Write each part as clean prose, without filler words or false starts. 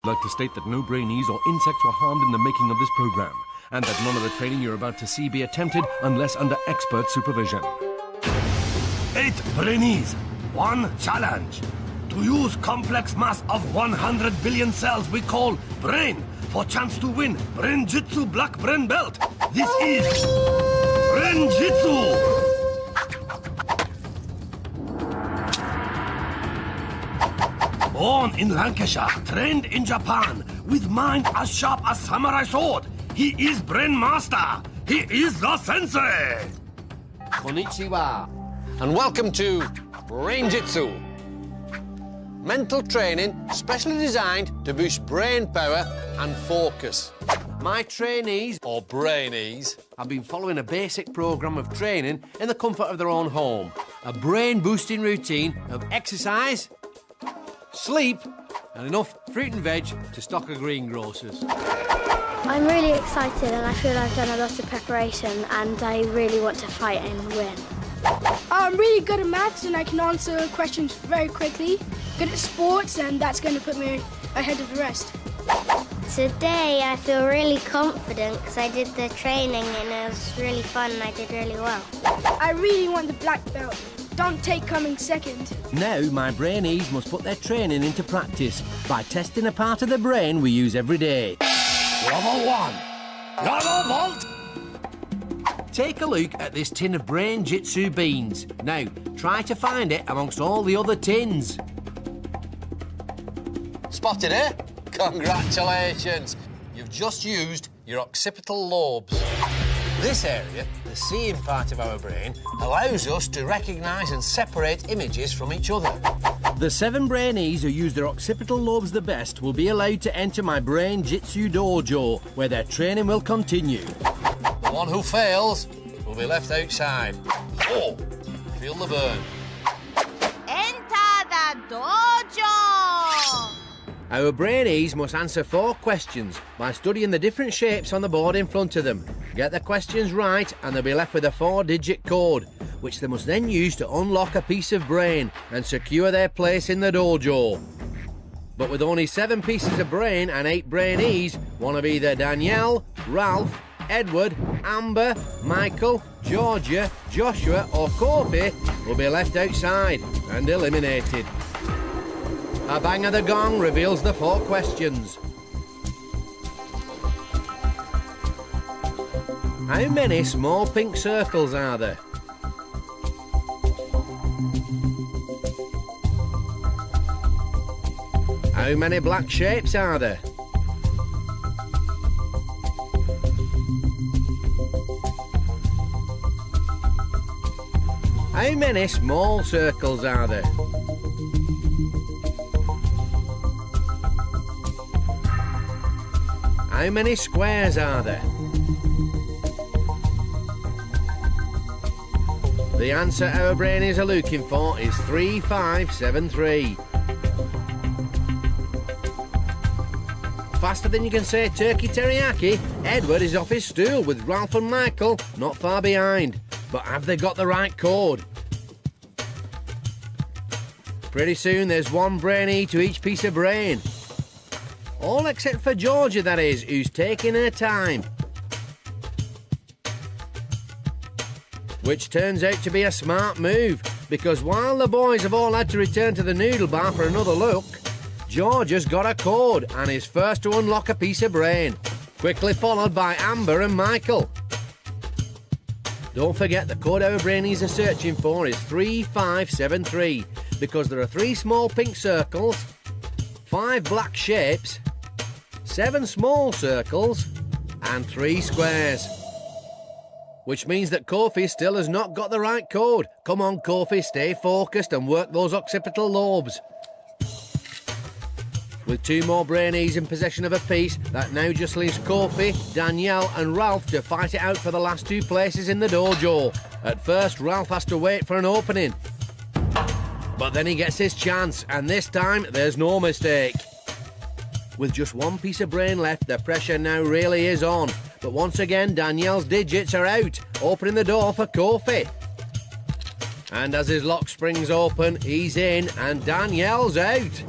I'd like to state that no Brainees or insects were harmed in the making of this program, and that none of the training you're about to see be attempted unless under expert supervision. 8 Brainees, 1 challenge. To use complex mass of 100 billion cells we call brain for chance to win Brain-Jitsu Black Brain Belt. This is Brain-Jitsu! Born in Lancashire, trained in Japan, with mind as sharp as samurai sword, he is Brain Master. He is the sensei. Konnichiwa, and welcome to Brain-Jitsu. Mental training specially designed to boost brain power and focus. My trainees, or Brainees, have been following a basic programme of training in the comfort of their own home. A brain-boosting routine of exercise, sleep, and enough fruit and veg to stock a greengrocer's. I'm really excited and I feel I've done a lot of preparation and I really want to fight and win. I'm really good at maths and I can answer questions very quickly. Good at sports and that's going to put me ahead of the rest. Today I feel really confident because I did the training and it was really fun and I did really well. I really want the black belt. Don't take coming second. Now my Brainees must put their training into practice by testing a part of the brain we use every day. Level 1, Yellow Vault. Take a look at this tin of Brain-Jitsu beans. Now, try to find it amongst all the other tins. Spotted it? Congratulations! You've just used your occipital lobes. This area, the seeing part of our brain, allows us to recognise and separate images from each other. The 7 Brainees who use their occipital lobes the best will be allowed to enter my Brain-Jitsu dojo, where their training will continue. The one who fails will be left outside. Oh, feel the burn. Enter the dojo! Our Brainees must answer 4 questions by studying the different shapes on the board in front of them. Get the questions right and they'll be left with a 4-digit code, which they must then use to unlock a piece of brain and secure their place in the dojo. But with only 7 pieces of brain and 8 Brainees, one of either Danielle, Ralph, Edward, Amber, Michael, Georgia, Joshua or Kofi will be left outside and eliminated. A bang of the gong reveals the 4 questions. How many small pink circles are there? How many black shapes are there? How many small circles are there? How many squares are there? The answer our Brainees are looking for is 3573. Faster than you can say turkey teriyaki, Edward is off his stool with Ralph and Michael not far behind. But have they got the right code? Pretty soon there's 1 Brainee to each piece of brain. All except for Georgia, that is, who's taking her time. Which turns out to be a smart move, because while the boys have all had to return to the noodle bar for another look, Georgia's got a code and is first to unlock a piece of brain, quickly followed by Amber and Michael. Don't forget the code our Brainees are searching for is 3573, because there are 3 small pink circles, 5 black shapes, 7 small circles, and 3 squares. Which means that Kofi still has not got the right code. Come on, Kofi, stay focused and work those occipital lobes. With 2 more Brainees in possession of a piece, that now just leaves Kofi, Danielle and Ralph to fight it out for the last 2 places in the dojo. At first, Ralph has to wait for an opening. But then he gets his chance, and this time, there's no mistake. With just 1 piece of brain left, the pressure now really is on. But once again, Danielle's digits are out, opening the door for Kofi. And as his lock springs open, he's in, and Danielle's out.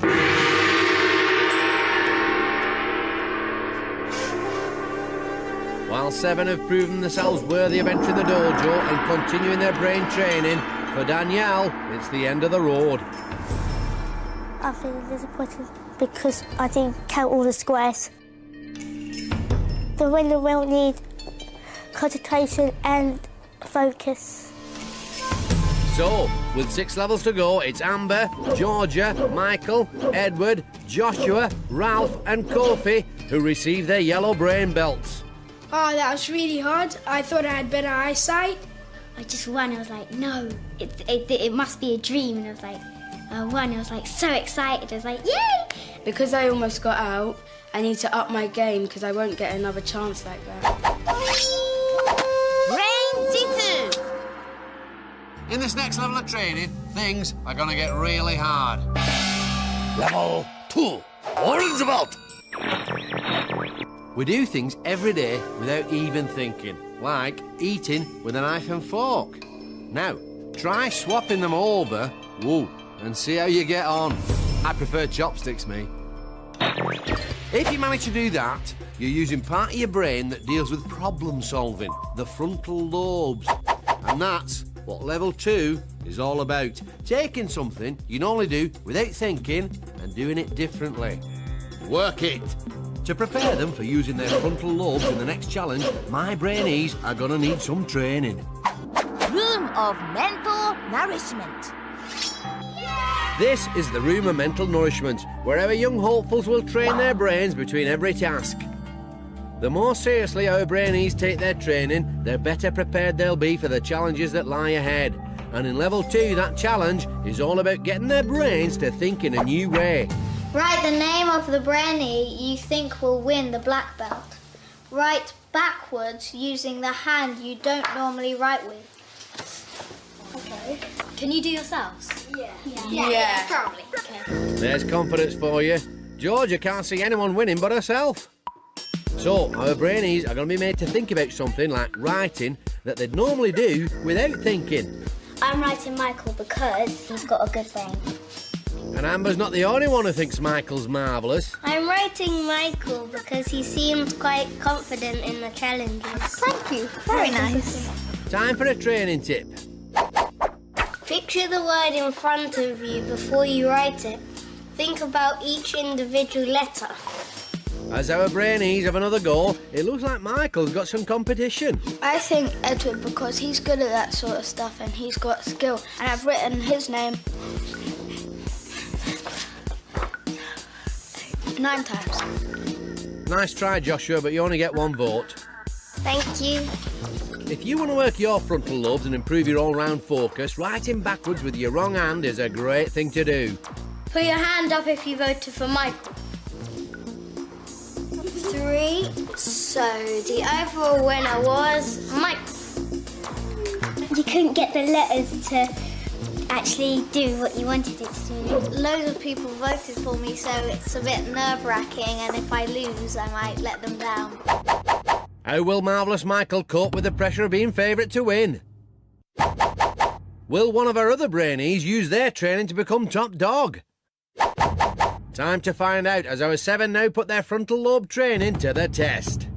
While 7 have proven themselves worthy of entering the dojo and continuing their brain training, for Danielle, it's the end of the road. I feel disappointed because I didn't count all the squares. The winner will need concentration and focus. So, with 6 levels to go, it's Amber, Georgia, Michael, Edward, Joshua, Ralph and Kofi who receive their yellow brain belts. Oh, that was really hard. I thought I had better eyesight. I just won. I was like, no, it must be a dream. And I was like, I won. I was like so excited. I was like, yay! Because I almost got out, I need to up my game because I won't get another chance like that. Brain-Jitsu. In this next level of training, things are going to get really hard. Level 2. Words about. We do things every day without even thinking, like eating with a knife and fork. Now, try swapping them over, and see how you get on. I prefer chopsticks, me. If you manage to do that, you're using part of your brain that deals with problem solving, the frontal lobes. And that's what level 2 is all about. Taking something you normally do without thinking and doing it differently. Work it. To prepare them for using their frontal lobes in the next challenge, my Brainees are gonna need some training. Room of mental nourishment. This is the room of mental nourishment, where our young hopefuls will train their brains between every task. The more seriously our Brainees take their training, the better prepared they'll be for the challenges that lie ahead. And in level 2, that challenge is all about getting their brains to think in a new way. Write the name of the Brainee you think will win the black belt. Write backwards using the hand you don't normally write with. Okay. Can you do yourselves? Yeah. Probably. Okay. There's confidence for you. Georgia can't see anyone winning but herself. So, our Brainees are going to be made to think about something like writing that they'd normally do without thinking. I'm writing Michael because he's got a good brain. And Amber's not the only one who thinks Michael's marvellous. I'm writing Michael because he seems quite confident in the challenges. Thank you. Very nice. Time for a training tip. Picture the word in front of you before you write it. Think about each individual letter. As our Brainees have another go, it looks like Michael's got some competition. I think Edward because he's good at that sort of stuff and he's got skill. And I've written his name 9 times. Nice try, Joshua, but you only get 1 vote. Thank you. If you want to work your frontal lobes and improve your all-round focus, writing backwards with your wrong hand is a great thing to do. Put your hand up if you voted for Michael. 3. So the overall winner was Michael. You couldn't get the letters to actually do what you wanted it to do. Loads of people voted for me, so it's a bit nerve-wracking, and if I lose, I might let them down. How will marvellous Michael cope with the pressure of being favourite to win? Will one of our other Brainees use their training to become top dog? Time to find out, as our 7 now put their frontal lobe training to the test.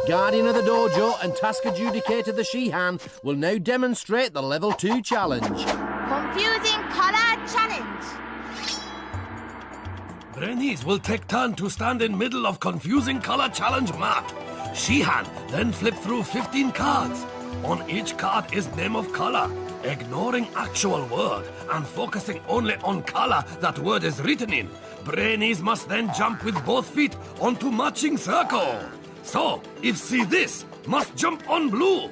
Guardian of the dojo and task adjudicator the Shihan will now demonstrate the level 2 challenge. Confusing color challenge. Brainees will take turn to stand in middle of confusing color challenge mat. Shihan then flip through 15 cards. On each card is name of color. Ignoring actual word and focusing only on color that word is written in, Brainees must then jump with both feet onto matching circle. So, if see this, must jump on blue.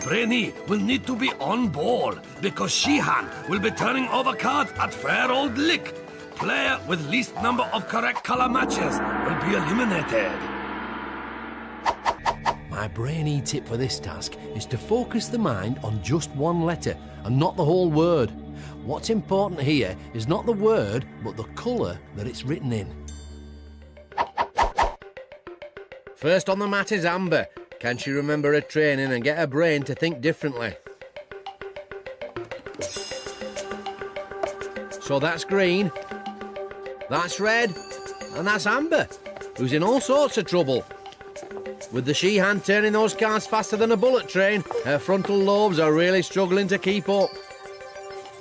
Brainee will need to be on ball because Shihan will be turning over cards at fair old lick. Player with least number of correct color matches will be eliminated. My Brainee tip for this task is to focus the mind on just one letter and not the whole word. What's important here is not the word, but the colour that it's written in. First on the mat is Amber. Can she remember her training and get her brain to think differently? So that's green, that's red, and that's Amber, who's in all sorts of trouble. With the she-hand turning those cars faster than a bullet train, her frontal lobes are really struggling to keep up.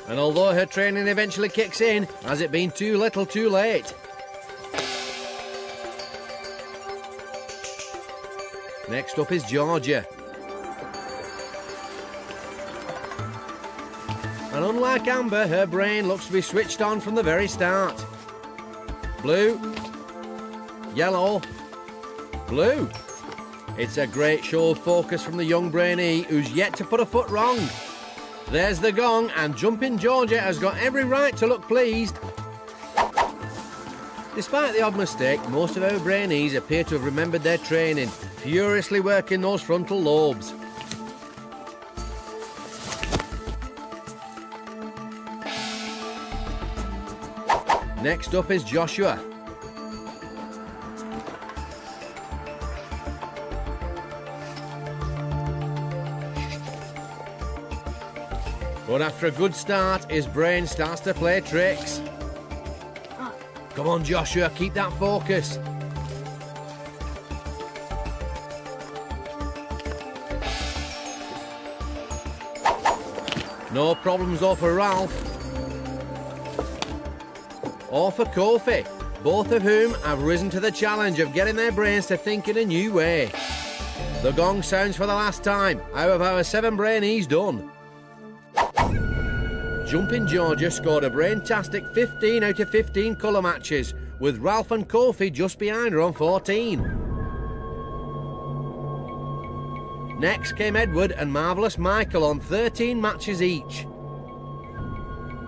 And although her training eventually kicks in, has it been too little too late? Next up is Georgia. And unlike Amber, her brain looks to be switched on from the very start. Blue, yellow, blue. It's a great show of focus from the young Brainee, who's yet to put a foot wrong. There's the gong, and Jumping Georgia has got every right to look pleased. Despite the odd mistake, most of our Brainees appear to have remembered their training, furiously working those frontal lobes. Next up is Joshua. But after a good start, his brain starts to play tricks. Come on, Joshua, keep that focus. No problems though for Ralph. Or for Kofi, both of whom have risen to the challenge of getting their brains to think in a new way. The gong sounds for the last time. How have our 7 Brainees done? Jumping Georgia scored a brain-tastic 15 out of 15 colour matches, with Ralph and Kofi just behind her on 14. Next came Edward and Marvellous Michael on 13 matches each,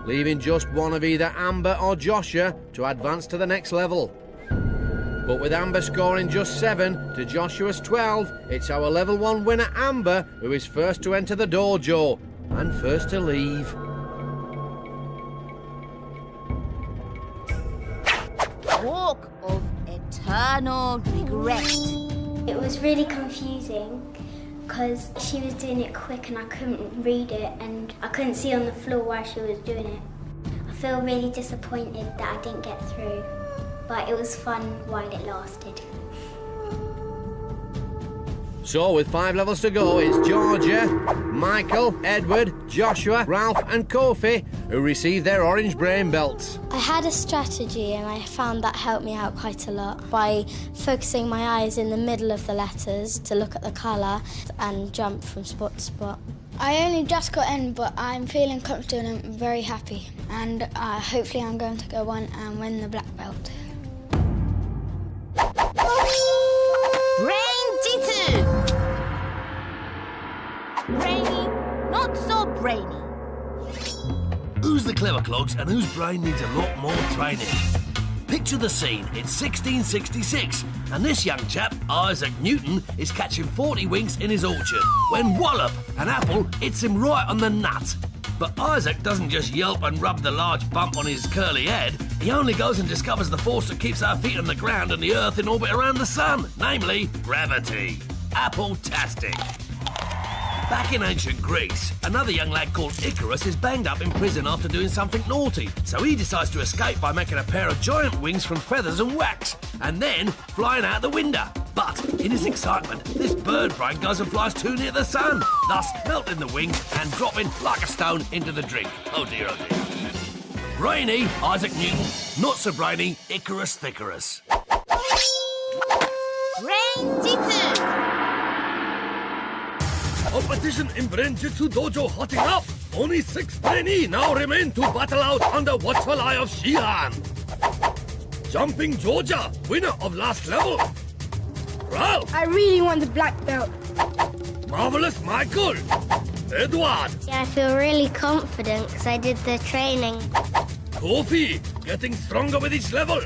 leaving just one of either Amber or Joshua to advance to the next level. But with Amber scoring just 7 to Joshua's 12, it's our level 1 winner Amber who is first to enter the dojo and first to leave. Walk of eternal regret. It was really confusing because she was doing it quick and I couldn't read it and I couldn't see on the floor why she was doing it. I feel really disappointed that I didn't get through, but it was fun while it lasted. So with 5 levels to go, it's Georgia, Michael, Edward, Joshua, Ralph and Kofi who receive their orange brain belts. I had a strategy and I found that helped me out quite a lot by focusing my eyes in the middle of the letters to look at the colour and jump from spot to spot. I only just got in, but I'm feeling confident and I'm very happy. And hopefully I'm going to go on and win the black belt. Brain-Jitsu. Brainy, not so brainy. Who's the clever clogs and whose brain needs a lot more training? Picture the scene. It's 1666, and this young chap, Isaac Newton, is catching 40 winks in his orchard when wallop, an apple hits him right on the nut. But Isaac doesn't just yelp and rub the large bump on his curly head. He only goes and discovers the force that keeps our feet on the ground and the Earth in orbit around the sun, namely gravity. Apple-tastic. Back in ancient Greece, another young lad called Icarus is banged up in prison after doing something naughty. So he decides to escape by making a pair of giant wings from feathers and wax, and then flying out the window. But in his excitement, this bird brain goes and flies too near the sun, thus melting the wing and dropping like a stone into the drink. Oh dear, oh dear. Brainy, Isaac Newton. Not so brainy, Icarus Thickerus. Brain-Jitsu. Competition in Brain-Jitsu Dojo hotting up. Only 6 Brainee now remain to battle out under watchful eye of Shihan. Jumping Georgia, winner of last level. Ralph. I really want the black belt. Marvellous Michael. Edward. Yeah, I feel really confident because I did the training. Kofi, getting stronger with each level.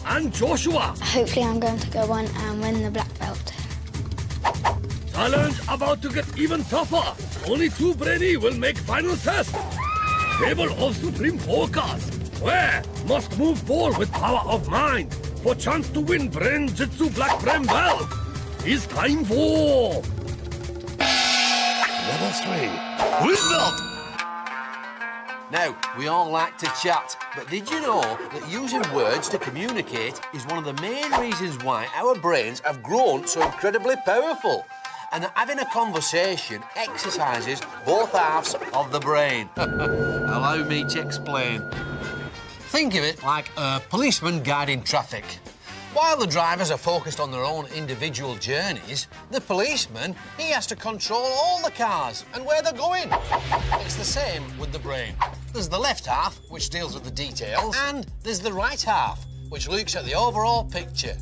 And Joshua. Hopefully I'm going to go on and win the black belt. Challenge about to get even tougher. Only 2 Brainee will make final test. Table of Supreme Focus. Where must move ball with power of mind for chance to win Brain-Jitsu Black Brain Belt. It's time for... Level 3. Green Belt. Now, we all like to chat, but did you know that using words to communicate is one of the main reasons why our brains have grown so incredibly powerful? And that having a conversation exercises both halves of the brain. Allow me to explain. Think of it like a policeman guiding traffic. While the drivers are focused on their own individual journeys, the policeman, he has to control all the cars and where they're going. It's the same with the brain. There's the left half, which deals with the details, and there's the right half, which looks at the overall picture.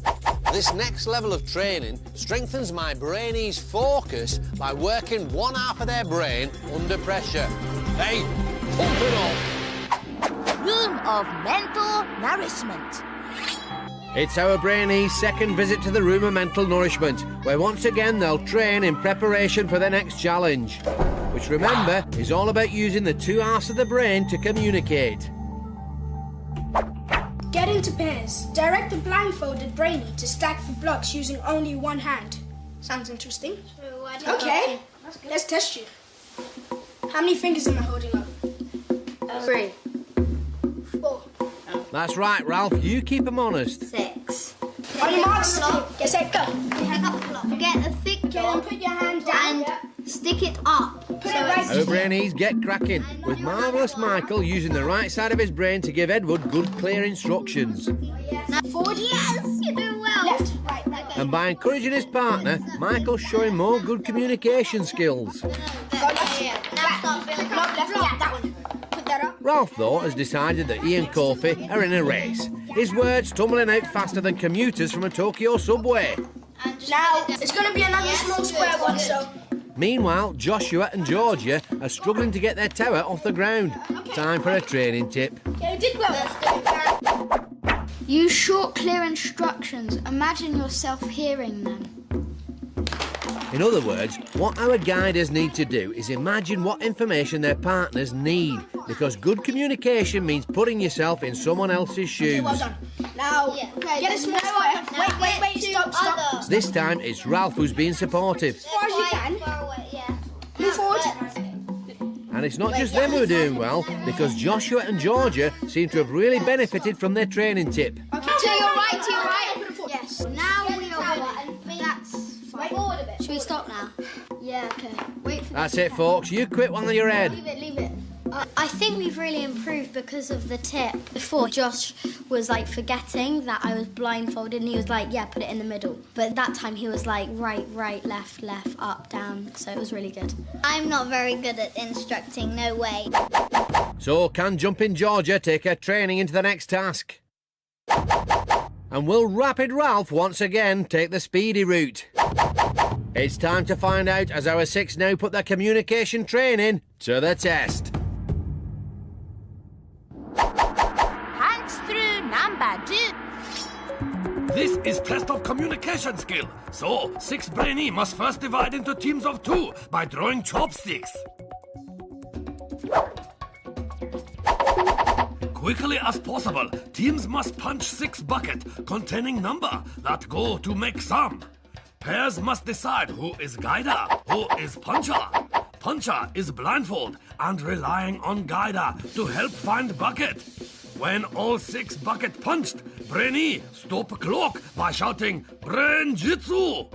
This next level of training strengthens my Brainees' focus by working one half of their brain under pressure. Hey, pump it up. Room of mental nourishment. It's our Brainees' second visit to the room of mental nourishment, where once again they'll train in preparation for their next challenge, which, remember, is all about using the two halves of the brain to communicate. Get into pairs. Direct the blindfolded Brainy to stack the blocks using only one hand. Sounds interesting. Okay, let's test you. How many fingers am I holding up? 3. 4. That's right, Ralph, you keep them honest. 6. On your marks, get set, go. Get a thick block Put your hand down. and stick it up. Put it right. Our Brainees get cracking, with marvellous Michael using the right side of his brain to give Edward good, clear instructions. Forward, yes, you're doing well. Left, right, left. And by encouraging his partner, Michael's showing more good communication skills. Now stop. No, left, yeah, that one. Put that up. Ralph, though, has decided that he and Kofi are in a race. His words tumbling out faster than commuters from a Tokyo subway. Now, it's going to be another small square one, so... Meanwhile, Joshua and Georgia are struggling to get their tower off the ground. Time for a training tip. Yeah, you did well. Use short, clear instructions. Imagine yourself hearing them. In other words, what our guiders need to do is imagine what information their partners need, because good communication means putting yourself in someone else's shoes. Well done. Now, get a small square. Wait, stop. This time, it's Ralph who's being supportive. As far as you can. Move forward. And it's not just them who are doing well, because Joshua and Georgia seem to have really benefited from their training tip. Okay. To your right. Yes. Now we are winning. That's fine. Forward a bit. Should we stop now? Yeah, okay. Wait for That's it, folks. You quit while you're ahead. Leave it. I think we've really improved because of the tip. Before, Josh was like forgetting that I was blindfolded and he was like, yeah, put it in the middle. But that time he was like right, left, up, down. So it was really good. I'm not very good at instructing, no way. So can Jumping Georgia take her training into the next task? And will Rapid Ralph once again take the speedy route? It's time to find out as our 6 now put their communication training to the test. Hands through number 2. This is test of communication skill. So, 6 Brainee must first divide into teams of 2 by throwing chopsticks. Quickly as possible, teams must punch 6 buckets containing number that go to make sum. Pairs must decide who is guider, who is puncher. Puncher is blindfold and relying on guider to help find bucket. When all 6 bucket punched, Brainee stop clock by shouting Brain-Jitsu.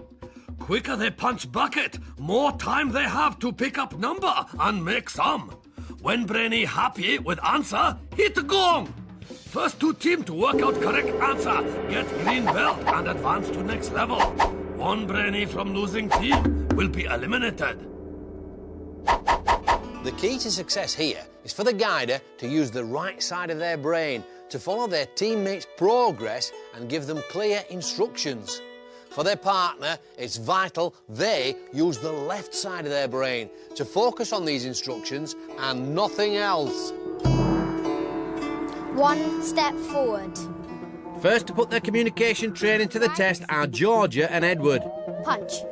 Quicker they punch bucket, more time they have to pick up number and make sum. When Brainee happy with answer, hit gong. First 2 team to work out correct answer get green belt and advance to next level. 1 Brainee from losing team will be eliminated. The key to success here is for the guider to use the right side of their brain to follow their teammates' progress and give them clear instructions. For their partner, it's vital they use the left side of their brain to focus on these instructions and nothing else. 1 step forward. First to put their communication training to the test are Georgia and Edward. Punch.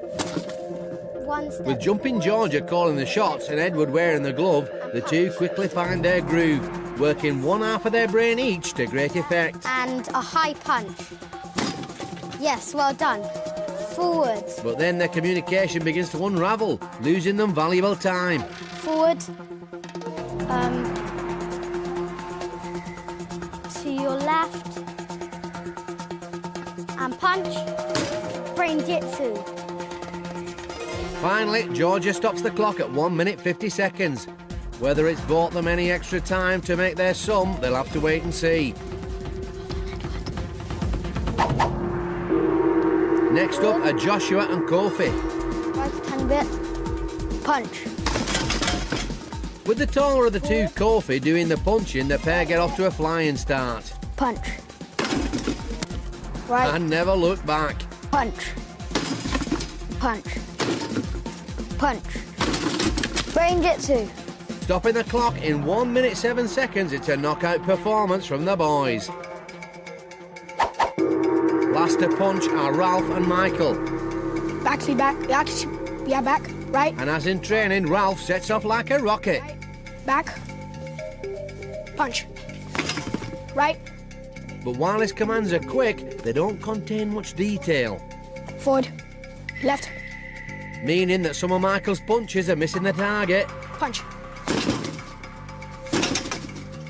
1 step With Jumping Georgia calling the shots and Edward wearing the glove, the two quickly find their groove, working one half of their brain each to great effect. and a high punch. Yes, well done. Forward. But then their communication begins to unravel, losing them valuable time. Forward. left. And punch. Brain-Jitsu. Finally, Georgia stops the clock at 1 minute 50 seconds. Whether it's bought them any extra time to make their sum, they'll have to wait and see. Next up are Joshua and Kofi. Right a tiny bit. Punch. With the taller of the two, Kofi, doing the punching, the pair get off to a flying start. Punch. Right. And never look back. Punch. Punch. Punch. Brain-Jitsu. Stopping the clock in 1 minute 7 seconds, it's a knockout performance from the boys. Last to punch are Ralph and Michael. Actually back. Yeah, back. Right. And as in training, Ralph sets off like a rocket. Right. Back. Punch. Right. But while his commands are quick, they don't contain much detail. Forward. Left. Meaning that some of Michael's punches are missing the target. Punch.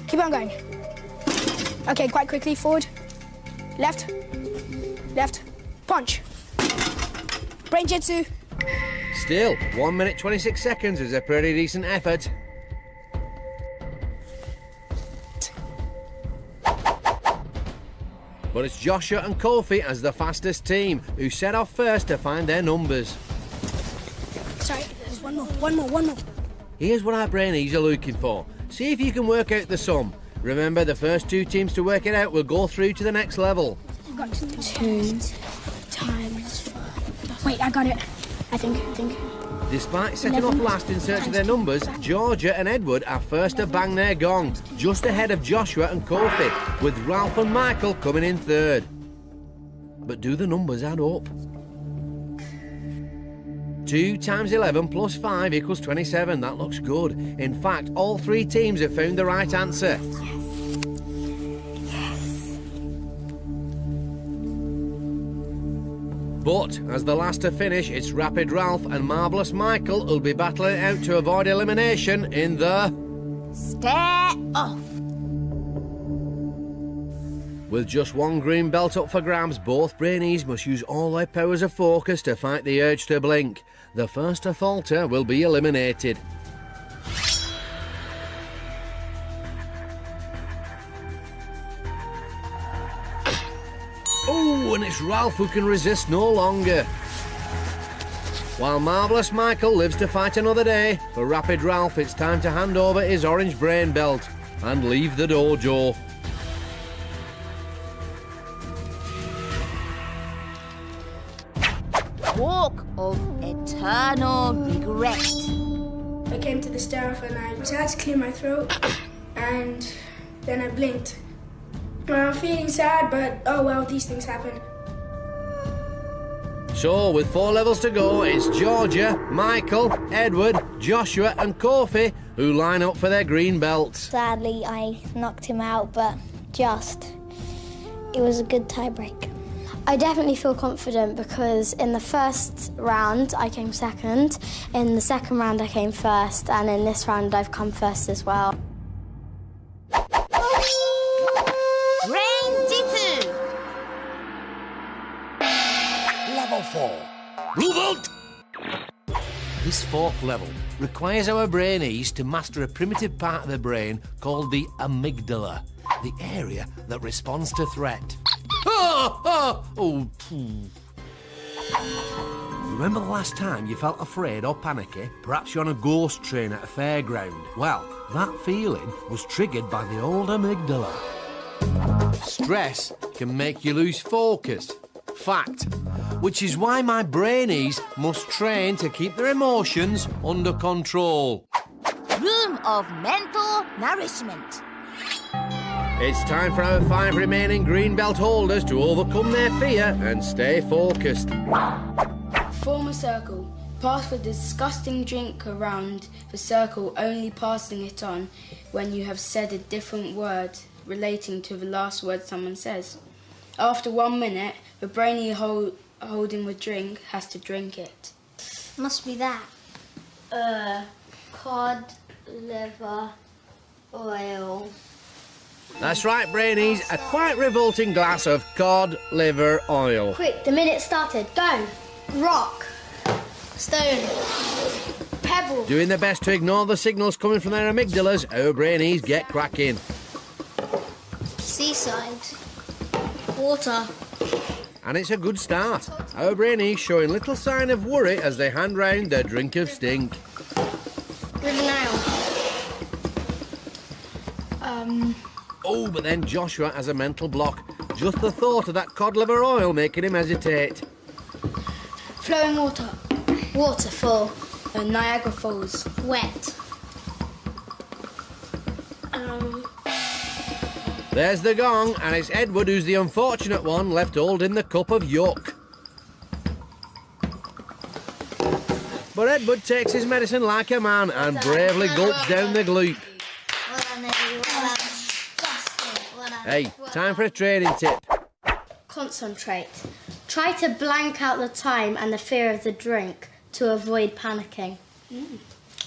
Keep on going. Okay, quite quickly. Forward. Left. Left. Punch. Brain-Jitsu. Still, 1 minute 26 seconds is a pretty decent effort. But it's Joshua and Kofi as the fastest team, who set off first to find their numbers. Sorry, there's one more. Here's what our Brainees are looking for. See if you can work out the sum. Remember, the first two teams to work it out will go through to the next level. I've got 2 times 5. Wait, I got it. I think. Despite setting off last in search of their numbers, Georgia and Edward are first to bang their gong, just ahead of Joshua and Kofi, with Ralph and Michael coming in third. But do the numbers add up? 2 times 11 plus 5 equals 27. That looks good. In fact, all 3 teams have found the right answer. But, as the last to finish, it's Rapid Ralph and Marvellous Michael who'll be battling it out to avoid elimination in the... Stare off. With just 1 green belt up for grabs, both Brainees must use all their powers of focus to fight the urge to blink. The first to falter will be eliminated. Oh, and it's Ralph who can resist no longer. While Marvellous Michael lives to fight another day, for Rapid Ralph it's time to hand over his orange brain belt and leave the dojo. Walk of eternal regret. I came to the stair and I had to clear my throat, and then I blinked. I'm feeling sad, but oh well, these things happen. So, with 4 levels to go, it's Georgia, Michael, Edward, Joshua and Kofi who line up for their green belts. Sadly, I knocked him out, but it was a good tie-break. I definitely feel confident because in the first round I came second, in the second round I came first, and in this round I've come first as well. Brain-Jitsu. Level 4. Move out! This 4th level requires our Brainees to master a primitive part of the brain called the amygdala, the area that responds to threat. Remember the last time you felt afraid or panicky? Perhaps you're on a ghost train at a fairground. Well, that feeling was triggered by the old amygdala. Stress can make you lose focus. Fact. Which is why my Brainees must train to keep their emotions under control. Room of mental nourishment. It's time for our 5 remaining green belt holders to overcome their fear and stay focused. Form a circle. Pass the disgusting drink around the circle, only passing it on when you have said a different word relating to the last word someone says. After 1 minute, the Brainee holding the drink has to drink it. Must be that. Cod liver oil That's right, Brainees, a quite revolting glass of cod liver oil. Quick, the minute started. Go. Rock. Stone. Pebble. Doing their best to ignore the signals coming from their amygdalas, our Brainees get cracking. Seaside. Water. And it's a good start. Our Brainees showing little sign of worry as they hand round their drink of stink. With a nail. Oh, but then Joshua has a mental block. Just the thought of that cod liver oil making him hesitate. Flowing water. Waterfall. Niagara Falls. Wet. There's the gong, and it's Edward who's the unfortunate one left holding the cup of yuck. But Edward takes his medicine like a man and bravely gulps down the gloop. Well done, Eddie. Well done. Well done. Hey, time for a trading tip. Concentrate. Try to blank out the time and the fear of the drink to avoid panicking.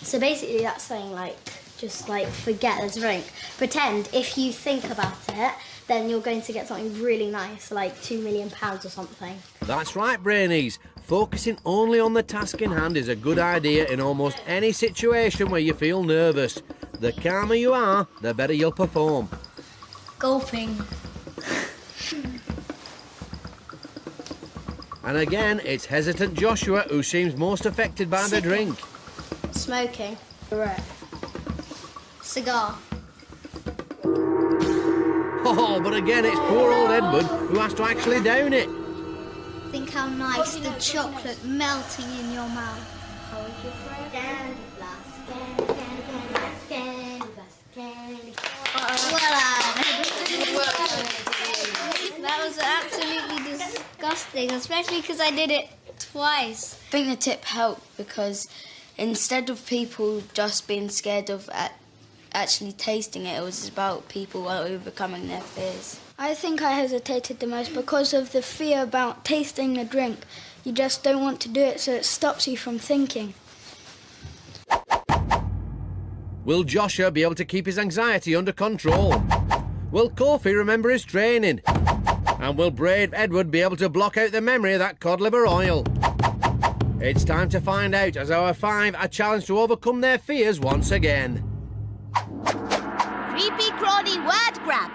So basically that's saying, like, just, like, forget the drink. Pretend if you think about it, then you're going to get something really nice, like £2 million or something. That's right, Brainees. Focusing only on the task in hand is a good idea in almost any situation where you feel nervous. The calmer you are, the better you'll perform. Gulping. And again, it's hesitant Joshua who seems most affected by the drink. Smoking. Correct. Cigar. Oh, but again, it's poor old Edward who has to actually down it. Think how nice the chocolate melting in your mouth. That was absolutely disgusting, especially because I did it twice. I think the tip helped because instead of people just being scared of actually tasting it, it was about people overcoming their fears. I think I hesitated the most because of the fear about tasting the drink. You just don't want to do it, so it stops you from thinking. Will Joshua be able to keep his anxiety under control? Will Kofi remember his training? And will brave Edward be able to block out the memory of that cod liver oil? It's time to find out as our 5 are challenged to overcome their fears once again. Creepy crawly word grab.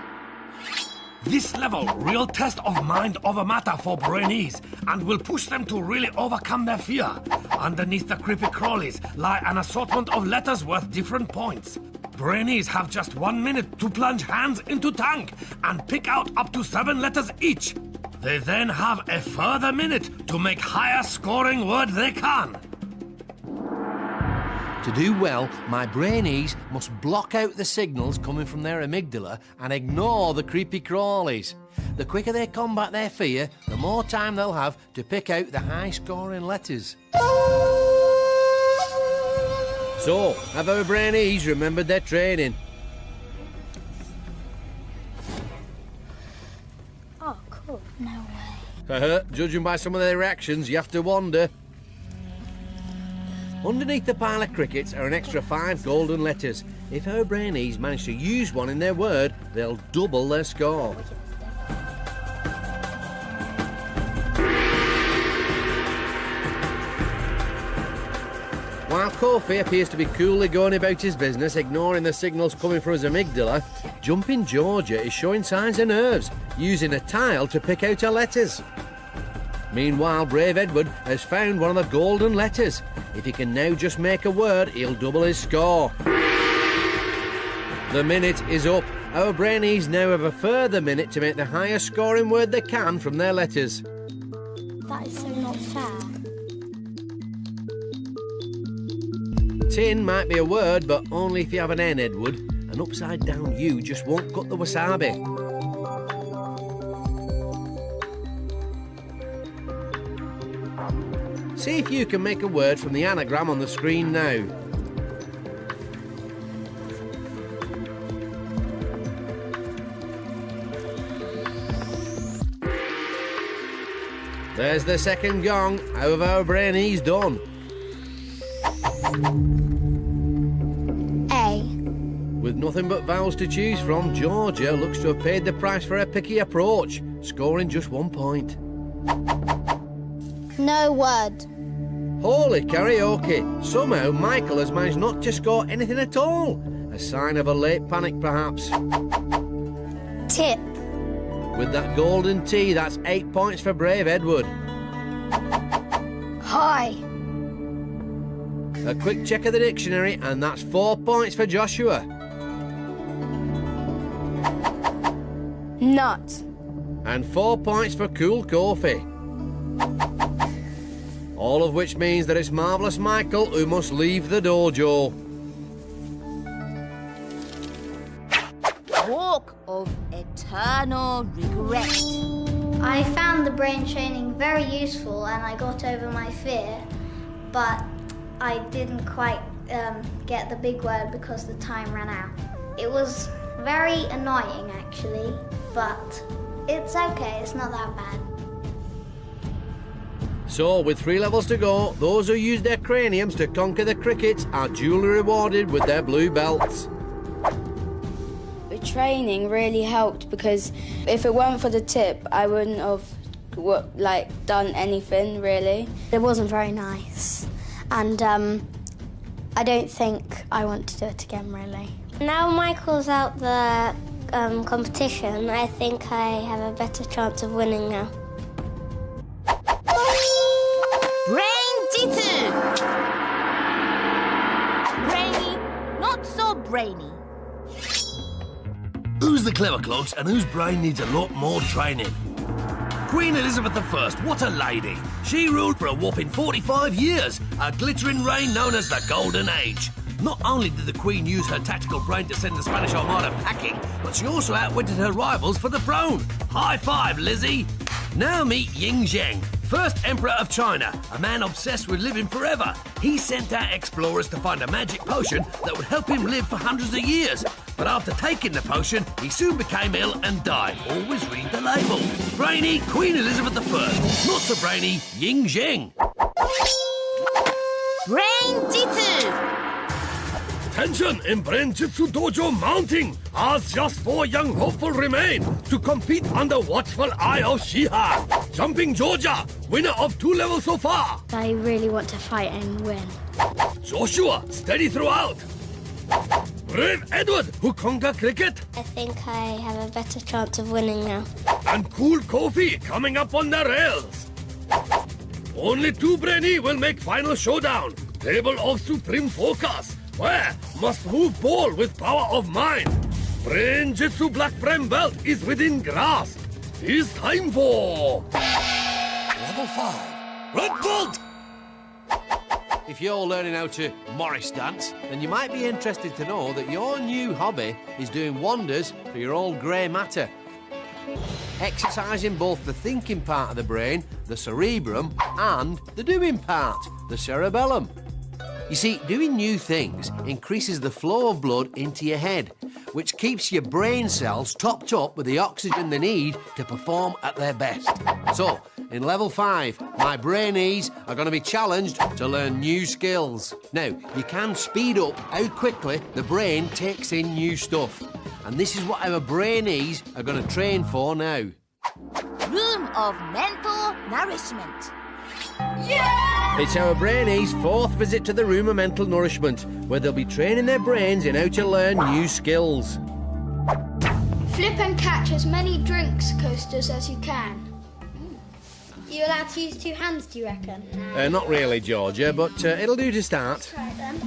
This level, real test of mind over matter for Brainees, and will push them to really overcome their fear. Underneath the creepy crawlies lie an assortment of letters worth different points. Brainees have just 1 minute to plunge hands into tank and pick out up to 7 letters each. They then have a further minute to make higher scoring word they can. To do well, my Brainees must block out the signals coming from their amygdala and ignore the creepy crawlies. The quicker they combat their fear, the more time they'll have to pick out the high-scoring letters. So, have our Brainees remembered their training? Oh, cool. No way. Judging by some of their reactions, you have to wonder. Underneath the pile of crickets are an extra 5 golden letters. If our Brainees manage to use one in their word, they'll double their score. While Kofi appears to be coolly going about his business, ignoring the signals coming from his amygdala, Jumping Georgia is showing signs of nerves, using a tile to pick out her letters. Meanwhile, brave Edward has found one of the golden letters. If he can now just make a word, he'll double his score. The minute is up. Our Brainees now have a further minute to make the highest scoring word they can from their letters. That is so not fair. Tin might be a word, but only if you have an N, Edward. An upside down U just won't cut the wasabi. See if you can make a word from the anagram on the screen now. There's the second gong. How have our Brainees done? A. With nothing but vowels to choose from, Georgia looks to have paid the price for her picky approach, scoring just 1 point. No word. Holy karaoke! Somehow Michael has managed not to score anything at all. A sign of a late panic, perhaps. Tip. With that golden T, that's 8 points for brave Edward. Hi. A quick check of the dictionary, and that's 4 points for Joshua. Nut. And 4 points for cool Kofi. All of which means that it's Marvellous Michael who must leave the dojo. Walk of eternal regret. I found the brain training very useful and I got over my fear, but I didn't quite get the big word because the time ran out. It was very annoying actually, but it's okay, it's not that bad. So, with 3 levels to go, those who use their craniums to conquer the crickets are duly rewarded with their blue belts. The training really helped because if it weren't for the tip, I wouldn't have done anything really. It wasn't very nice, and I don't think I want to do it again, really. Now Michael's out the competition, I think I have a better chance of winning now. Brain-Jitsu. Brainy, not so brainy. Who's the clever cloaks and whose brain needs a lot more training? Queen Elizabeth I, what a lady. She ruled for a whopping 45 years, a glittering reign known as the Golden Age. Not only did the Queen use her tactical brain to send the Spanish Armada packing, but she also outwitted her rivals for the throne. High five, Lizzie. Now meet Ying Zheng, first Emperor of China, a man obsessed with living forever. He sent out explorers to find a magic potion that would help him live for hundreds of years. But after taking the potion, he soon became ill and died. Always read the label. Brainy Queen Elizabeth I. Not so brainy Ying Zheng. Brain-Jitsu. Tension in Brain-Jitsu Dojo mounting as just 4 young hopeful remain to compete under watchful eye of Shiha. Jumping Georgia, winner of 2 levels so far. I really want to fight and win. Joshua, steady throughout. Brave Edward, who conquer cricket. I think I have a better chance of winning now. And cool Kofi coming up on the rails. Only 2 Brainees will make final showdown. Table of supreme focus. Where must move ball with power of mind. Brain-Jitsu Black Prem belt is within grasp. It's time for level 5. Red belt. If you're learning how to Morris dance, then you might be interested to know that your new hobby is doing wonders for your old grey matter. Exercising both the thinking part of the brain, the cerebrum, and the doing part, the cerebellum. You see, doing new things increases the flow of blood into your head, which keeps your brain cells topped up with the oxygen they need to perform at their best. So, in level 5, my Brainees are going to be challenged to learn new skills. Now, you can speed up how quickly the brain takes in new stuff. And this is what our Brainees are going to train for now. Room of mental nourishment. It's our Brainees' 4th visit to the Room of Mental Nourishment, where they'll be training their brains in how to learn new skills. Flip and catch as many drinks coasters as you can. You're allowed to use 2 hands, do you reckon? Not really, Georgia, but it'll do to start. Right then.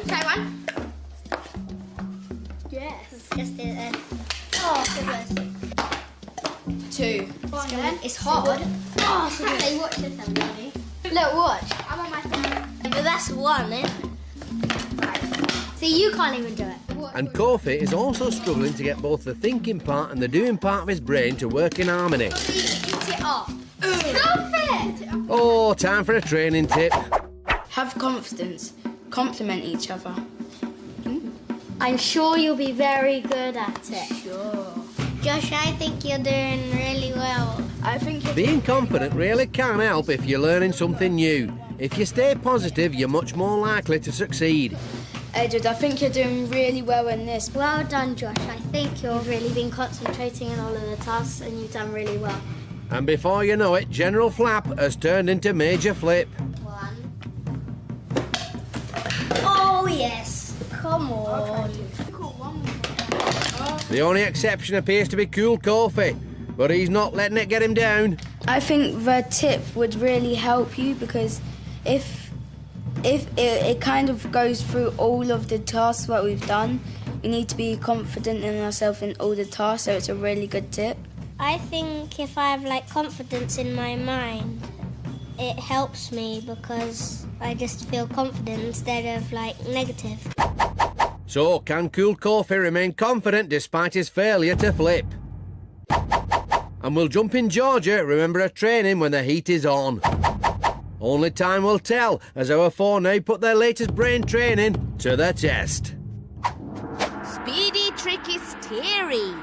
Try one. Yes. Just do it then. Oh, goodness. 2. It's hard. Oh, so good. Hey, watch this, everybody. Look, watch. I'm on my phone. But that's 1, eh? Right. See, you can't even do it. Watch. And Kofi is also struggling to get both the thinking part and the doing part of his brain to work in harmony. Eat it off. Stop it! Oh, time for a training tip. Have confidence. Compliment each other. I'm sure you'll be very good at it. Sure. Josh, I think you're doing really well. I think you're Being confident really can help if you're learning something new. If you stay positive, you're much more likely to succeed. Edward, I think you're doing really well in this. Well done, Josh. I think you've really been concentrating on all of the tasks and you've done really well. And before you know it, General Flap has turned into Major Flip. 1. Oh, yes. Come on. The only exception appears to be Cool Kofi, but he's not letting it get him down. I think the tip would really help you because if it kind of goes through all of the tasks that we've done, we need to be confident in ourselves in all the tasks, so it's a really good tip. I think if I have like confidence in my mind, it helps me because I just feel confident instead of like negative. So, can Cool Kofi remain confident despite his failure to flip? And we'll jump in Georgia, remember her training when the heat is on. Only time will tell as our four now put their latest brain training to the test. Speedy, tricky, steery.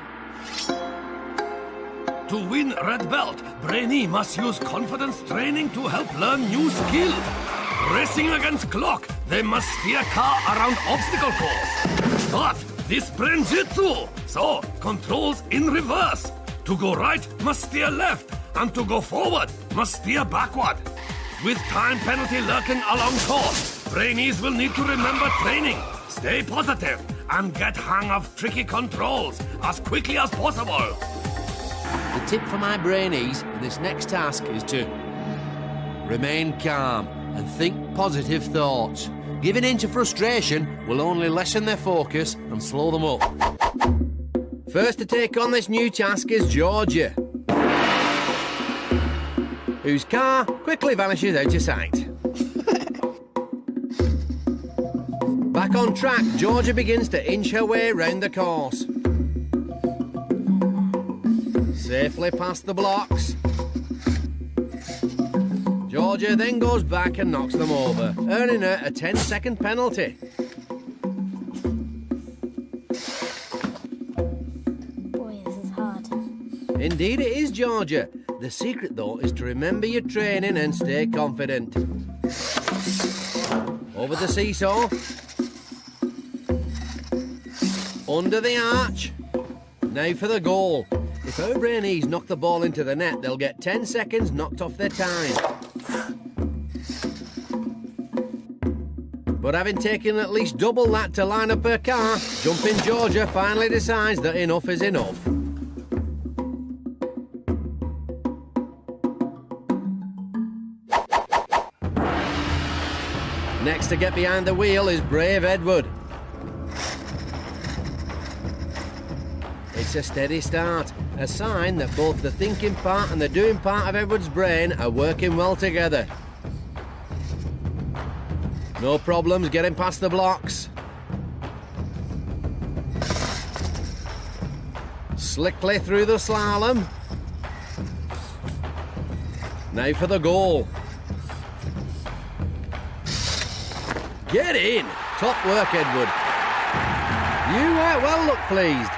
To win red belt, Brainee must use confidence training to help learn new skill. Racing against clock, they must steer car around obstacle course. But this Brain-Jitsu, so controls in reverse. To go right must steer left, and to go forward must steer backward. With time penalty lurking along course, Brainees will need to remember training, stay positive, and get hang of tricky controls as quickly as possible. The tip for my Brainees in this next task is to remain calm and think positive thoughts. Giving in to frustration will only lessen their focus and slow them up. First to take on this new task is Georgia, whose car quickly vanishes out of sight. Back on track, Georgia begins to inch her way round the course. Safely past the blocks. Georgia then goes back and knocks them over, earning her a 10-second penalty. Boy, this is hard. Indeed it is, Georgia. The secret, though, is to remember your training and stay confident. Over the seesaw. Under the arch. Now for the goal. If our Brainees knock the ball into the net, they'll get 10 seconds knocked off their time. But having taken at least double that to line up her car, Jumping Georgia finally decides that enough is enough. Next to get behind the wheel is Brave Edward. It's a steady start, a sign that both the thinking part and the doing part of Edward's brain are working well together. No problems getting past the blocks. Slickly through the slalom. Now for the goal. Get in! Top work, Edward. You might well look pleased.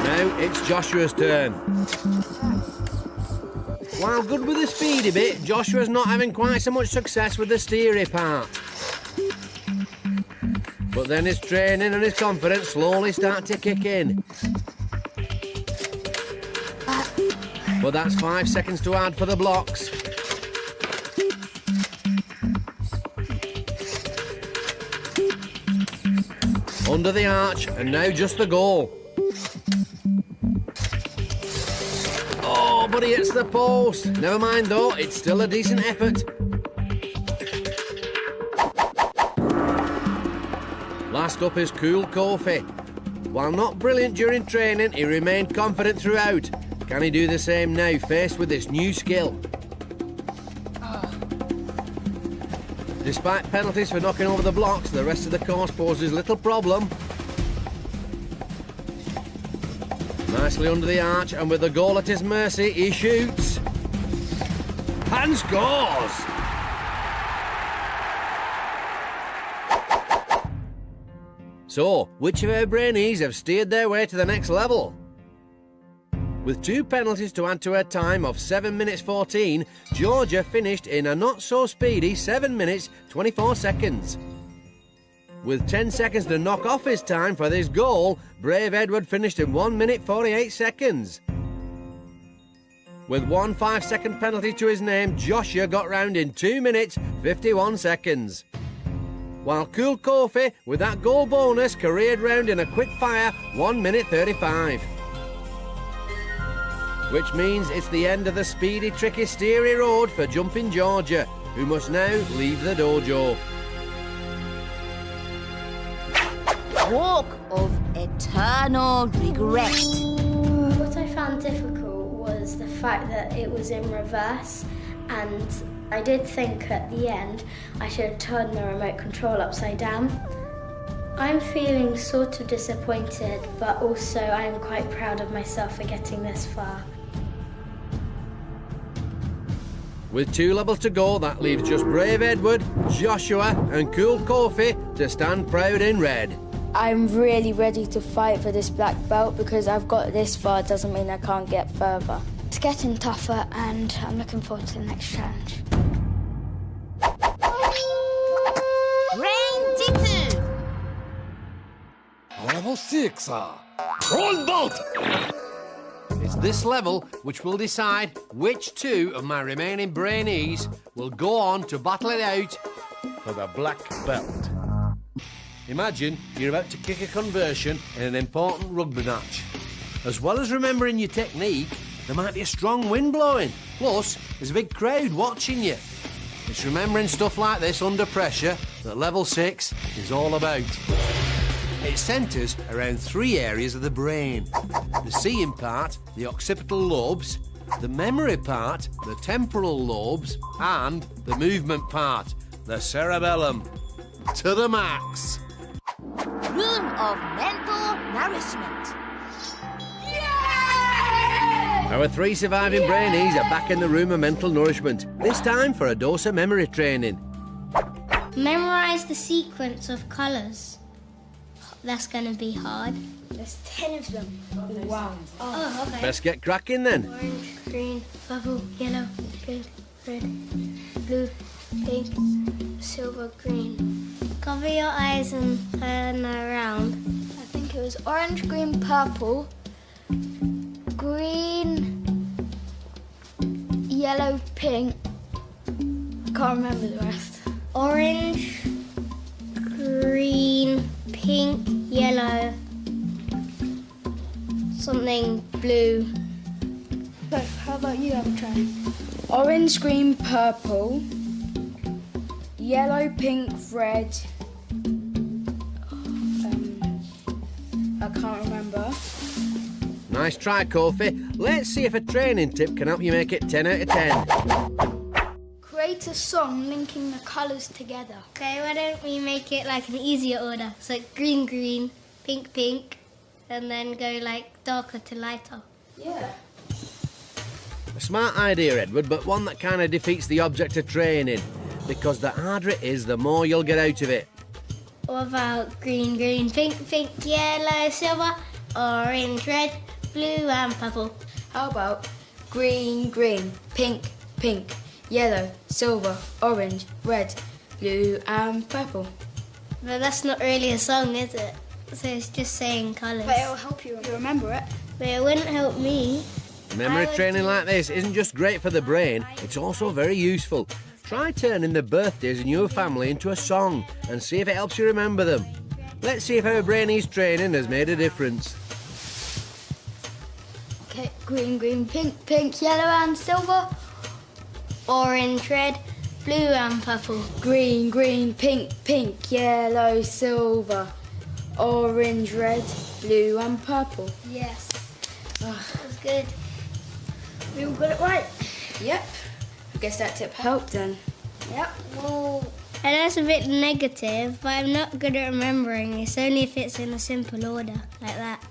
Now it's Joshua's turn. While good with the speedy bit, Joshua's not having quite so much success with the steery part. But then his training and his confidence slowly start to kick in. But that's 5 seconds to add for the blocks. Under the arch, and now just the goal. Oh, but he hits the post. Never mind though, it's still a decent effort. Last up is Cool Kofi. While not brilliant during training, he remained confident throughout. Can he do the same now, faced with this new skill? Despite penalties for knocking over the blocks, the rest of the course poses little problem. Nicely under the arch, and with the goal at his mercy, he shoots. And scores! So, which of our Brainees have steered their way to the next level? With 2 penalties to add to her time of 7 minutes 14, Georgia finished in a not-so-speedy 7 minutes 24 seconds. With 10 seconds to knock off his time for this goal, Brave Edward finished in 1 minute 48 seconds. With 1 5-second penalty to his name, Joshua got round in 2 minutes 51 seconds. While Cool Kofi, with that goal bonus, careered round in a quick-fire 1 minute 35. Which means it's the end of the speedy, tricky, steery road for Jumping Georgia, who must now leave the dojo. Walk of eternal regret. What I found difficult was the fact that it was in reverse, and I did think at the end I should have turned the remote control upside down. I'm feeling sort of disappointed, but also I'm quite proud of myself for getting this far. With 2 levels to go, that leaves just Brave Edward, Joshua and Cool Kofi to stand proud in red. I'm really ready to fight for this black belt because I've got this far doesn't mean I can't get further. It's getting tougher and I'm looking forward to the next challenge. Brain-Jitsu. Level 6, roll bolt! It's this level which will decide which 2 of my remaining Brainees will go on to battle it out for the black belt. Imagine you're about to kick a conversion in an important rugby match. As well as remembering your technique, there might be a strong wind blowing. Plus, there's a big crowd watching you. It's remembering stuff like this under pressure that level 6 is all about. It centres around 3 areas of the brain. The seeing part, the occipital lobes, the memory part, the temporal lobes, and the movement part, the cerebellum. To the max. Room of mental nourishment. Our 3 surviving Brainees are back in the room of mental nourishment, this time for a dose of memory training. Memorise the sequence of colours. That's going to be hard. There's 10 of them. Wow. Oh, okay. Best get cracking then. Orange, green, purple, yellow, pink, red, blue, pink, silver, green. Cover your eyes and turn around. I think it was orange, green, purple, green, yellow, pink. I can't remember the rest. Orange, green, pink, yellow, something blue. So, how about you have a try? Orange, green, purple, yellow, pink, red. I can't remember. Nice try, Kofi. Let's see if a training tip can help you make it 10 out of 10. Create a song linking the colours together. Okay, why don't we make it like an easier order? So green, green, pink, pink, and then go like darker to lighter. Yeah. A smart idea, Edward, but one that kind of defeats the object of training. Because the harder it is, the more you'll get out of it. What about green, green, pink, pink, yellow, silver, orange, red, blue and purple? How about green, green, pink, pink, yellow, silver, orange, red, blue and purple? But that's not really a song, is it? So it's just saying colours. But it'll help you remember it. But it wouldn't help me. Memory training like this isn't just great for the brain, it's also very useful. Try turning the birthdays in your family into a song and see if it helps you remember them. Let's see if our Brainees training has made a difference. Okay, green, green, pink, pink, yellow and silver. Orange, red, blue and purple. Green, green, pink, pink, yellow, silver, orange, red, blue and purple. Yes. That was good. We all got it right. Yep. I guess that tip helped then. Yep. Well, And that's a bit negative, but I'm not good at remembering. It's only if it's in a simple order, like that.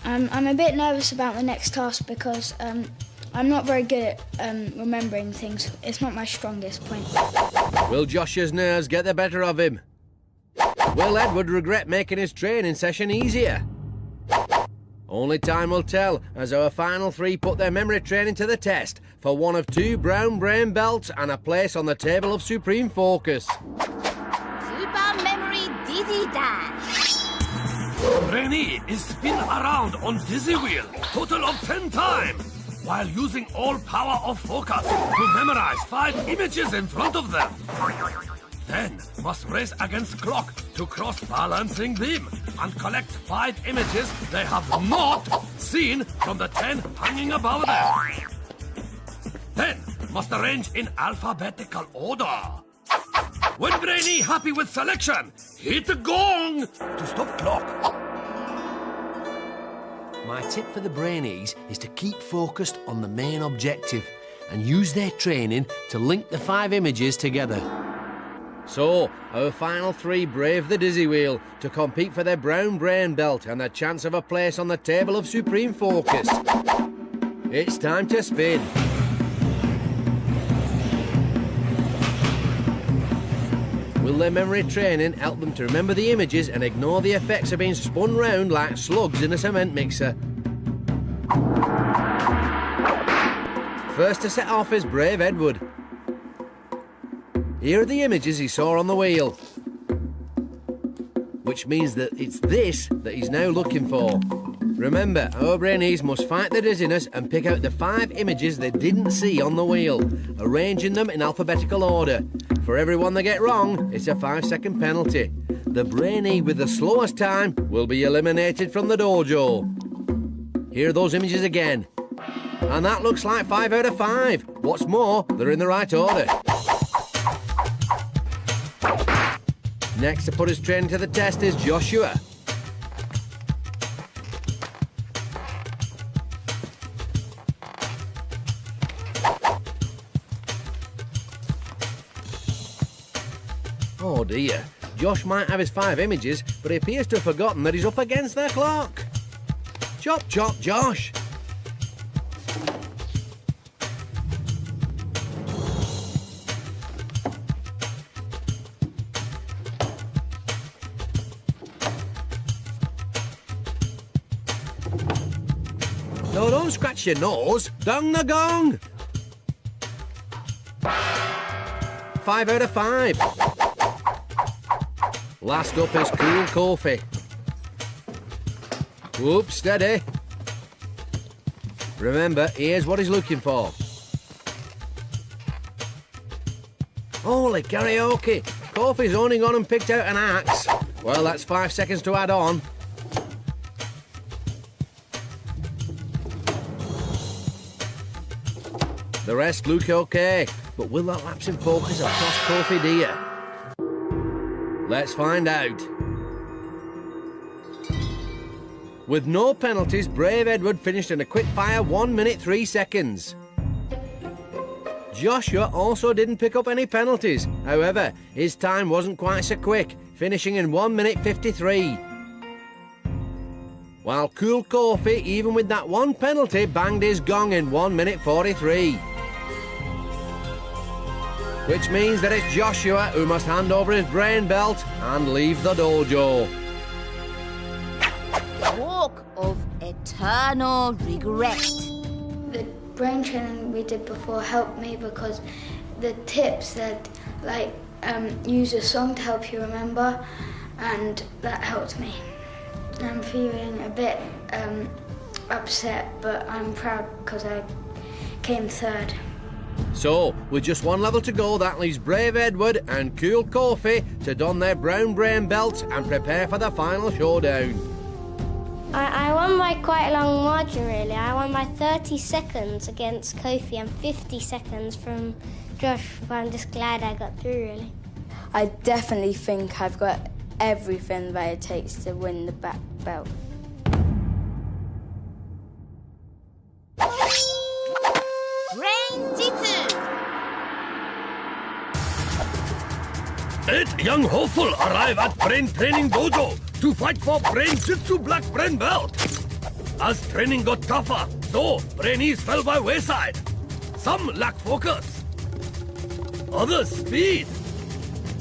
I'm a bit nervous about the next task because I'm not very good at remembering things. It's not my strongest point. Will Josh's nerves get the better of him? Will Edward regret making his training session easier? Only time will tell as our final three put their memory training to the test for one of 2 brown brain belts and a place on the table of supreme focus. Super Memory Dizzy Dash. Brainee is spin around on dizzy wheel, total of 10 times, while using all power of focus to memorize 5 images in front of them. Then must race against clock to cross balancing beam and collect 5 images they have not seen from the 10 hanging above them. Then must arrange in alphabetical order. When Brainee happy with selection, hit the gong to stop clock. My tip for the Brainees is to keep focused on the main objective and use their training to link the 5 images together. So, our final 3 brave the dizzy wheel to compete for their brown brain belt and the chance of a place on the table of supreme focus. It's time to spin. Will their memory training help them to remember the images and ignore the effects of being spun round like slugs in a cement mixer? First to set off is brave Edward. Here are the images he saw on the wheel, which means that it's this that he's now looking for. Remember, our Brainees must fight the dizziness and pick out the 5 images they didn't see on the wheel, arranging them in alphabetical order. For every one they get wrong, it's a 5-second penalty. The Brainee with the slowest time will be eliminated from the dojo. Here are those images again. And that looks like 5 out of 5. What's more, they're in the right order. Next to put his training to the test is Joshua. Oh dear, Josh might have his 5 images, but he appears to have forgotten that he's up against the clock. Chop chop, Josh. No, don't scratch your nose. Dong the gong. 5 out of 5. Last up is Cool Kofi. Whoop, steady. Remember, here's what he's looking for. Holy karaoke! Kofi's only gone and picked out an axe. Well, that's 5 seconds to add on. The rest look okay, but will that lapse in focus have cost Kofi dear? Let's find out. With no penalties, brave Edward finished in a quick-fire 1 minute 3 seconds. Joshua also didn't pick up any penalties. However, his time wasn't quite so quick, finishing in 1 minute 53. While Cool Kofi, even with that 1 penalty, banged his gong in 1 minute 43. Which means that it's Joshua who must hand over his brain belt and leave the dojo. Walk of Eternal Regret. The brain training we did before helped me because the tips said, like, use a song to help you remember, and that helped me. I'm feeling a bit upset, but I'm proud because I came 3rd. So, with just 1 level to go, that leaves brave Edward and Cool Kofi to don their brown brain belts and prepare for the final showdown. I won by quite a long margin, really. I won by 30 seconds against Kofi and 50 seconds from Josh, but I'm just glad I got through, really. I definitely think I've got everything that it takes to win the black belt. Brain-Jitsu. 8 young hopeful arrive at Brain Training Dojo to fight for Brain-Jitsu Black Brain Belt. As training got tougher, so Brainees fell by wayside. Some lack focus, others speed.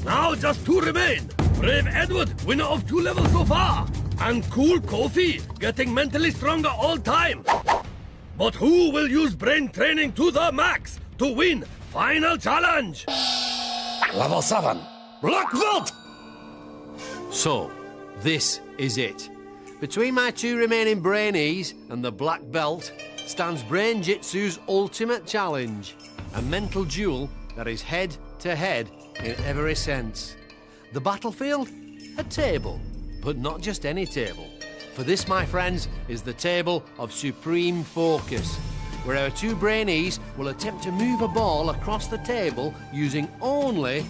Now just 2 remain. Brave Edward, winner of 2 levels so far, and cool Kofi, getting mentally stronger all time. But who will use brain training to the max to win final challenge? Level 7, Black Belt! So, this is it. Between my two remaining Brainees and the Black Belt stands Brain-Jitsu's ultimate challenge. A mental duel that is head-to-head in every sense. The battlefield? A table. But not just any table. For this, my friends, is the table of supreme focus, where our two Brainees will attempt to move a ball across the table using only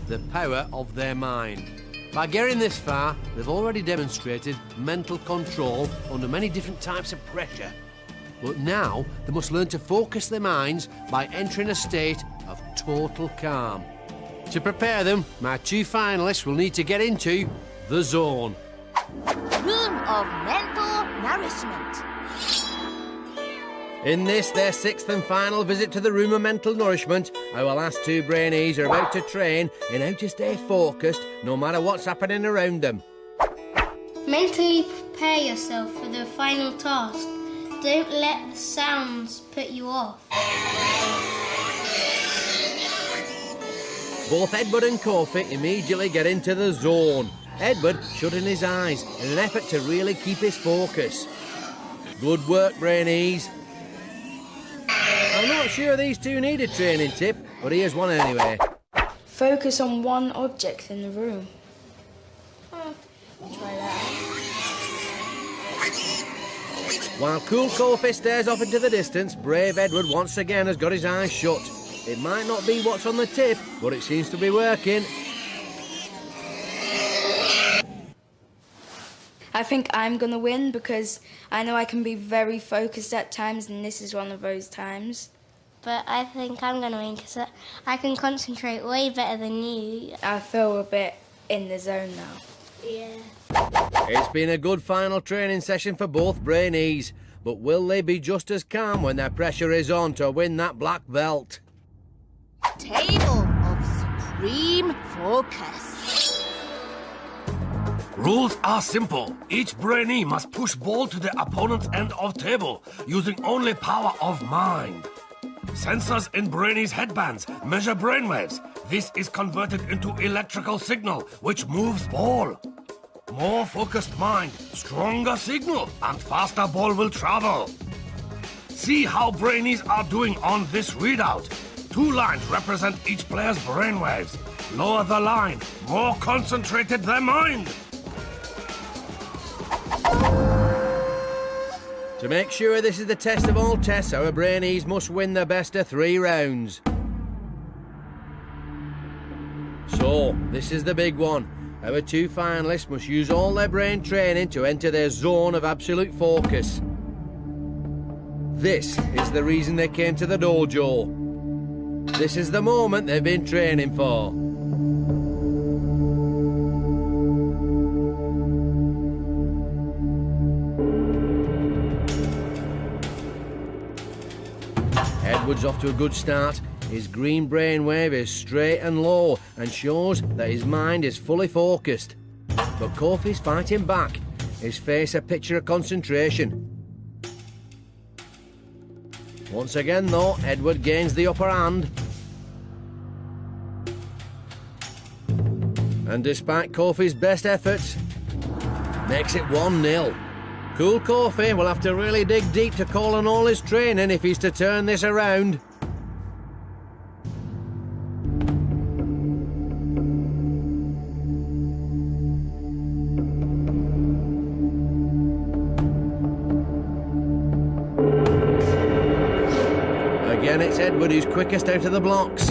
the power of their mind. By getting this far, they've already demonstrated mental control under many different types of pressure. But now they must learn to focus their minds by entering a state of total calm. To prepare them, my two finalists will need to get into the zone. Room of mental nourishment. In this, their sixth and final visit to the room of mental nourishment, our last two Brainees are about to train in how to stay focused no matter what's happening around them. Mentally prepare yourself for the final task. Don't let the sounds put you off. Both Edward and Kofi immediately get into the zone. Edward shutting his eyes in an effort to really keep his focus. Good work, Brainees. I'm not sure these two need a training tip, but here's one anyway. Focus on one object in the room. Try that. While cool Kofi stares off into the distance, brave Edward once again has got his eyes shut. It might not be what's on the tip, but it seems to be working. I think I'm going to win because I know I can be very focused at times, and this is one of those times. But I think I'm going to win because I can concentrate way better than you. I feel a bit in the zone now. Yeah. It's been a good final training session for both Brainees, but will they be just as calm when their pressure is on to win that black belt? Table of supreme focus. Rules are simple. Each Brainee must push ball to the opponent's end of table using only power of mind. Sensors in Brainees' headbands measure brainwaves. This is converted into electrical signal, which moves ball. More focused mind, stronger signal, and faster ball will travel. See how Brainees are doing on this readout. 2 lines represent each player's brainwaves. Lower the line, more concentrated their mind. To make sure this is the test of all tests, our Brainees must win the best of 3 rounds. So, this is the big one. Our 2 finalists must use all their brain training to enter their zone of absolute focus. This is the reason they came to the dojo. This is the moment they've been training for. Edward's off to a good start. His green brainwave is straight and low and shows that his mind is fully focused. But Kofi's fighting back, his face a picture of concentration. Once again though, Edward gains the upper hand. And despite Kofi's best efforts, makes it 1-0. Cool Kofi will have to really dig deep to call on all his training if he's to turn this around. Again, it's Edward who's quickest out of the blocks.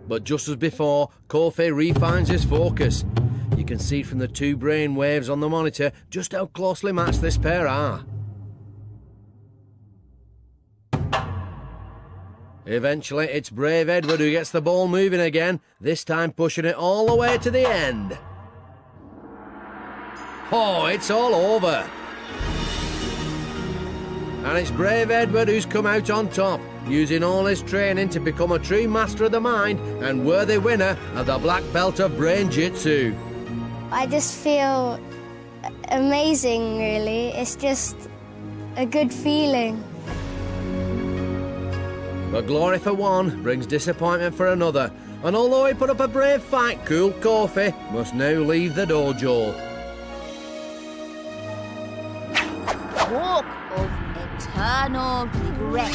But just as before, Kofi refines his focus. You can see from the 2 brain waves on the monitor just how closely matched this pair are. Eventually, it's brave Edward who gets the ball moving again, this time pushing it all the way to the end. Oh, it's all over. And it's brave Edward who's come out on top, using all his training to become a true master of the mind and worthy winner of the black belt of Brain-Jitsu. I just feel amazing, really. It's just a good feeling. But glory for one brings disappointment for another, and although he put up a brave fight, cool Kofi must now leave the dojo. Walk of eternal regret.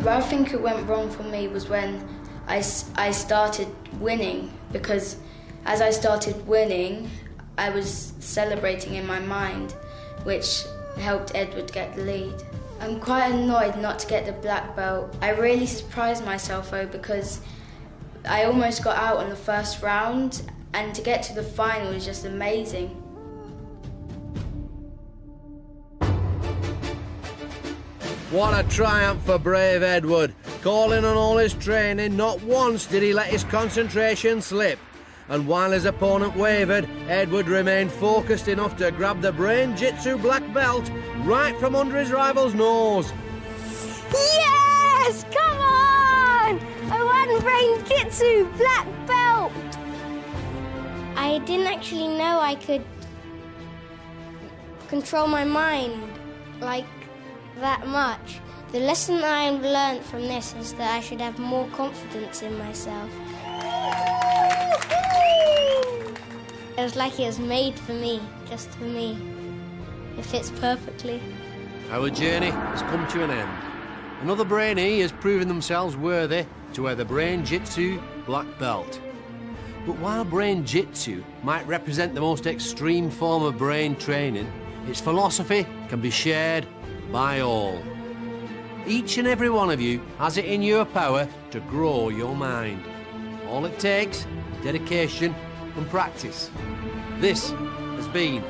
Where I think it went wrong for me was when I started winning, because as I started winning, I was celebrating in my mind, which helped Edward get the lead. I'm quite annoyed not to get the black belt. I really surprised myself though, because I almost got out on the first round, and to get to the final was just amazing. What a triumph for brave Edward. Calling on all his training, not once did he let his concentration slip. And while his opponent wavered, Edward remained focused enough to grab the Brain-Jitsu black belt right from under his rival's nose. Yes! Come on! I won Brain-Jitsu black belt! I didn't actually know I could control my mind like that much. The lesson I've learned from this is that I should have more confidence in myself. It was like it was made for me, just for me. It fits perfectly. Our journey has come to an end. Another Brainee has proven themselves worthy to wear the Brain-Jitsu black belt. But while Brain-Jitsu might represent the most extreme form of brain training, its philosophy can be shared by all. Each and every one of you has it in your power to grow your mind. All it takes is dedication and practice. This has been